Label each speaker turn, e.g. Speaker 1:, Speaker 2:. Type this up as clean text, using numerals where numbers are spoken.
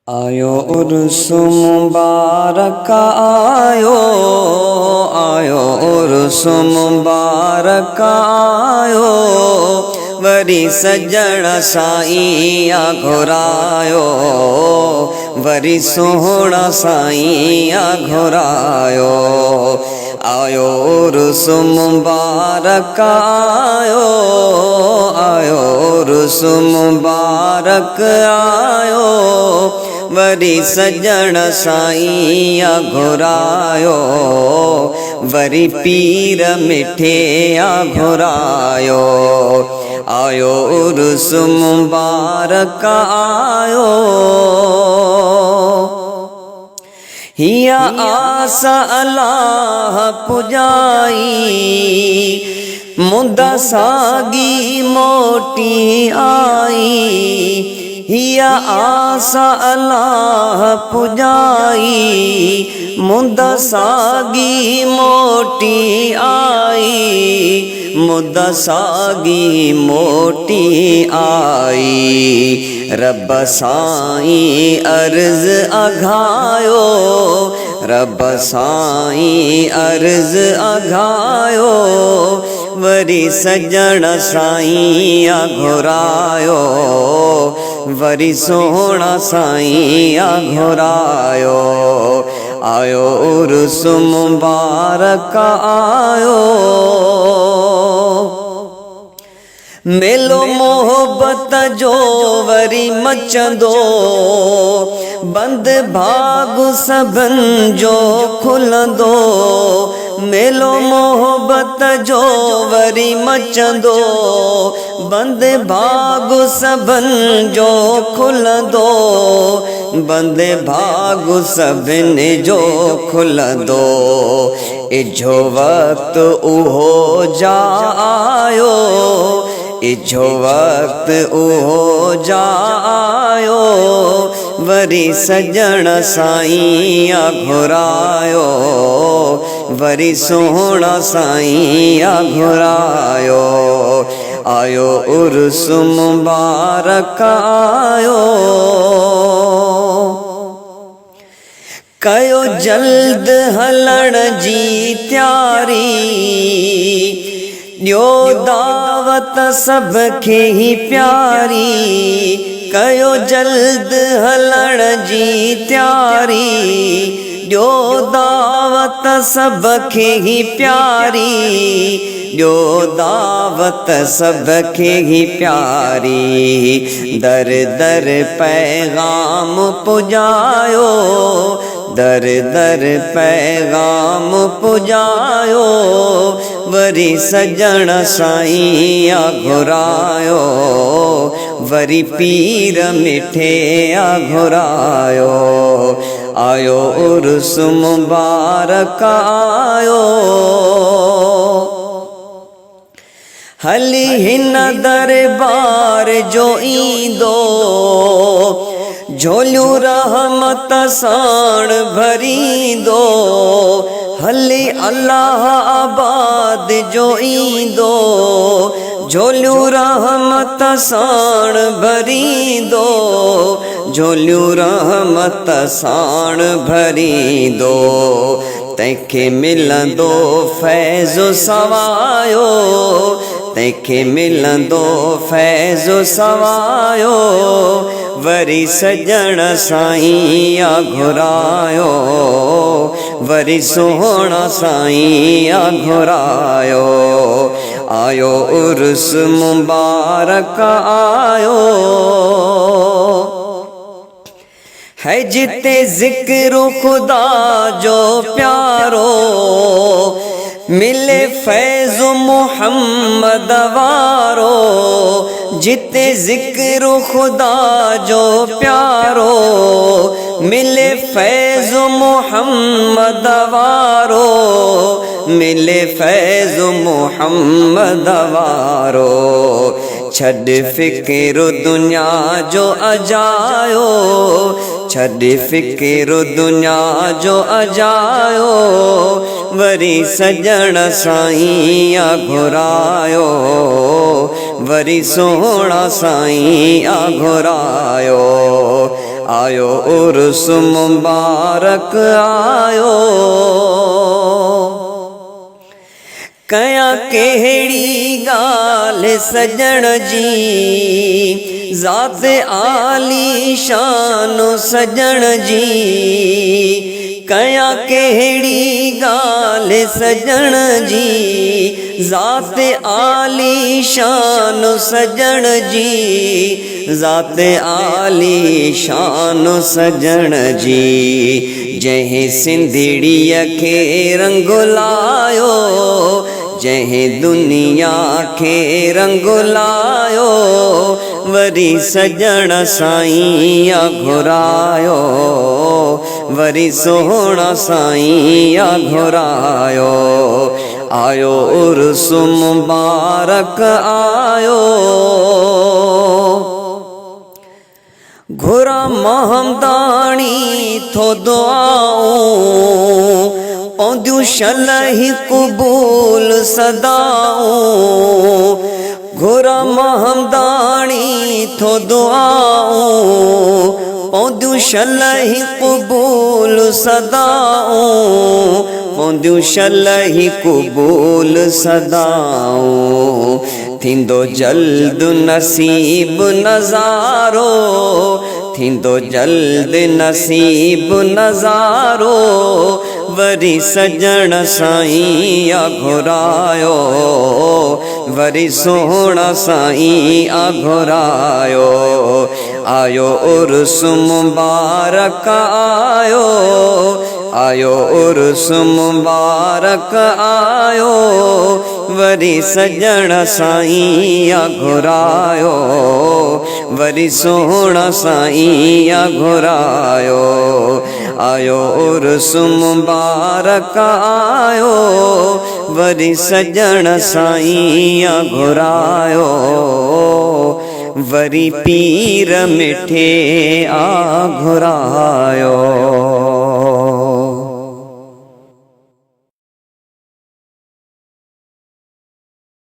Speaker 1: आयो उर्स मुबारक आयो, आयो उर्स मुबारक आयो, वरी सजण साईं घुरायो, वरी सोहणा साईं घुरायो। आयो उर्स मुबारक आयो, आयो उर्स मुबारक आयो, वरी सजण साईं घुरायो, वरी पीर मिठे घुरायो। आयो उर्स मुबारक आयो, हिया आस अल्लाह पुजाई, मुदा सागी मोटी आई। हिया आस अल्लाह पुजाई, मुदा सागी मोटी आई, मुदा सागी मोटी आई। रब साईं अर्ज़ अघायो, रब साईं अर्ज़ अघायो, वरी सजण साईं घुरायो, वरी सोहणा साईं घुरायो। आयो उर्स मुबारक आयो, मेलो मोहब्बत जो वरी मचंदो, बंद भाग सभन जो खुलंदो। मेलो मोहब्बत जो वरी मचंदो, बंद भाग सभन जो खुलंदो, बंद भाग सभिन जो खुलंदो। इजो वक्त उहो जा आयो, इजो वक्त उहो जा आयो, वरी सजण साईं घुरायो, वरी सोहणा साईं घुरायो। आयो उर्स मुबारक आयो, कयो जल्द हलण जी त्यारी, ॾियो दावत सभ खे ही प्यारी। कयो जल्द हलण जी त्यारी, ॾियो दावत सभ खे ही प्यारी, ॾियो दावत सभ खे ही प्यारी। दर दर पैगाम पुजायो, दर दर पैगाम पुजायो, वरी सजण साईं घुरायो, वरी पीर मिठे घुरायो। आयो उर्स मुबारक आयो, हली हिन दरबार जो ईंदो, झोलियूं रहमत साण भरींदो। हली अल्लाह आबाद जो ईंदो, झोलियूं रहमत साण भरींदो, झोलियूं रहमत साण भरींदो। तंहिंखे मिलंदो फैज़ सवायो, तंहिंखे मिलंदो फैज़ सवायो, वरी सजण साईं घुरायो, वरी सोहणा साईं घुरायो। आयो उर्स मुबारक आयो, है जिते ज़िक्र खुदा जो प्यारो, मिले फैज़ मुहम्मद वारो। जिते ज़िक्र खुदा जो प्यारो, मिले फैज़ मुहम्मद वारो, मिले फैज़ मुहम्मद वारो। छॾ फ़िक्र दुनिया जो अजायो, छॾ फ़िक्र दुनिया जो अजायो, वरी सजण साईं घुरायो, वरी सोहणा साईं घुरायो। आयो उर्स मुबारक आयो। कया केड़ी गाल सजण जी, ज़ात आली शान सजण जी। कया केड़ी गाल सजण जी, ज़ात आली शान सजण जी। ज़ात आली शान सजण जी। जंहिं सिंधड़ीअ खे रंग लायो, जंहिं दुनिया खे रंग लायो, वरी सजण साईं घुरायो, वरी सोहणा साईं घुरायो। आयो उर्स मुबारक आयो। घुरा महमदानी थो दुआऊं, पौंदियूं शलही क़बूल सदाऊं। घुरा महमदानी थो दुआऊं, पौंदियूं शलही क़बूल सदाऊं। पौंदियूं शलही क़बूल सदाऊं। थींदो जल्द नसीब नज़ारो, थींदो जल्द नसीब नज़ारो, वरी सजण साईं घुरायो, वरी सोहणा साईं घुरायो। आयो उर्स मुबारक आयो, आयो उर्स मुबारक आयो, वरी सजण साईं घुरायो, वरी सोहणा साईं घुरायो। आयो उर्स मुबारक आयो, वरी सजण साईं घुरायो, वरी पीर मिठे घुरायो।